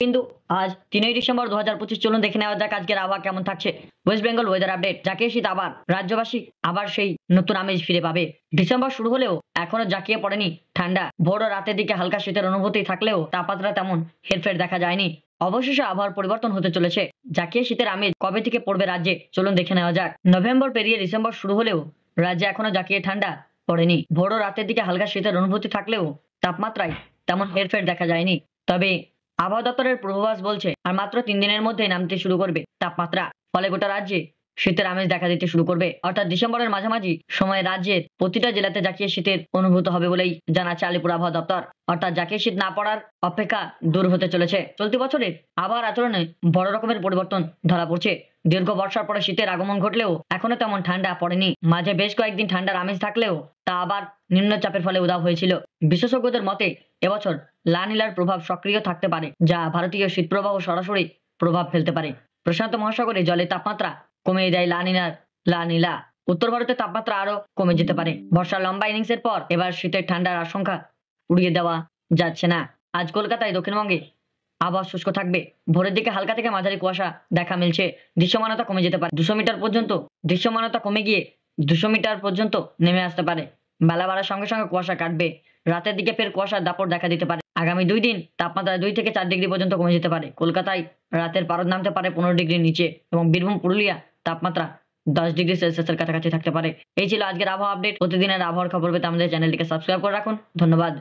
কিন্তু আজ 3ই ডিসেম্বর 2025 চলুন দেখে নেওয়া যাক আজকের আবহাওয়া কেমন থাকছে। West Bengal weather update. জাকিয়ে শীত আবার, রাজ্যবাসী আবার সেই নতুন আমেজ ফিরে পাবে। ডিসেম্বর শুরু হলেও এখনো জাঁকিয়ে পড়েনি ঠান্ডা। ভোর ও রাতের দিকে হালকা শীতের অনুভূতি থাকলেও তাপমাত্রা তেমন হেরফের দেখা যায়নি। অবশেষে আবহাওয়ার পরিবর্তন হতে চলেছে। জাঁকিয়ে শীতের আমেজ কবে থেকে পড়বে রাজ্যে, চলুন দেখে নেওয়া যাক। নভেম্বর পেরিয়ে ডিসেম্বর শুরু হলেও রাজ্যে এখনো জাঁকিয়ে ঠান্ডা পড়েনি। ভোর ও রাতের দিকে হালকা শীতের অনুভূতি থাকলেও তাপমাত্রায় তেমন হেরফের দেখা যায়নি। তবে আবহাওয়া দপ্তরের পূর্বাভাস বলছে আর মাত্র 3 দিনের মধ্যেই নামতে শুরু করবে তাপমাত্রা। ফলে গোটা রাজ্যে শীতের আমেজ দেখা দিতে শুরু করবে। অর্থাৎ ডিসেম্বরের মাঝামাঝি সময়ে রাজ্যের প্রতিটা জেলাতে জাঁকিয়ে শীতের অনুভূত হবে বলেই জানাচ্ছে আলিপুর আবহাওয়া দপ্তর। অর্থাৎ জাঁকিয়ে শীত না পড়ার অপেক্ষা দূর হতে চলেছে। চলতি বছরের আবহাওয়ার আচরণে বড় রকমের পরিবর্তন ধরা পড়ছে। দীর্ঘ বর্ষার পরে শীতের আগমন ঘটলেও এখনো তেমন ঠান্ডা পড়েনি। মাঝে বেশ কয়েকদিন ঠান্ডার আমেজ থাকলেও তা আবার নিম্নচাপের ফলে উধাও হয়েছিল। বিশেষজ্ঞদের মতে এবছর লা নিলার প্রভাব সক্রিয় থাকতে পারে, যা ভারতীয় শীতপ্রবাহ সরাসরি প্রভাব ফেলতে পারে। প্রশান্ত মহাসাগরে জলের তাপমাত্রা কমিয়ে দেয় লা নিলা। উত্তর ভারতের তাপমাত্রা আরো কমে যেতে পারে। বর্ষার লম্বা ইনিংসের পর এবার শীতের ঠান্ডার আশঙ্কা উড়িয়ে দেওয়া যাচ্ছে না। আজ কলকাতায় দক্ষিণবঙ্গে আবহাওয়া শুষ্ক থাকবে। ভোরের দিকে হালকা থেকে মাঝারি কুয়াশা দেখা মিলছে। দৃশ্যমানতা কমে যেতে পারে 200 মিটার পর্যন্ত। দৃশ্যমানতা কমে গিয়ে 200 মিটার পর্যন্ত নেমে আসতে পারে। বেলা বাড়ার সঙ্গে সঙ্গে কুয়াশা কাটবে। রাতের দিকে ফের কুয়াশার দাপট দেখা দিতে পারে। আগামী 2 দিন তাপমাত্রা 2 থেকে 4 ডিগ্রি পর্যন্ত কমে যেতে পারে। কলকাতায় রাতের পারদ নামতে পারে 15 ডিগ্রির নিচে এবং বীরভূম পুরুলিয়া তাপমাত্রা 10 ডিগ্রি সেলসিয়াসের কাছাকাছি থাকতে পারে। এই ছিল আজকের আবহাওয়া আপডেট। প্রতিদিনের আবহাওয়ার খবর পেতে আমাদের চ্যানেলটিকে সাবস্ক্রাইব করে রাখুন। ধন্যবাদ।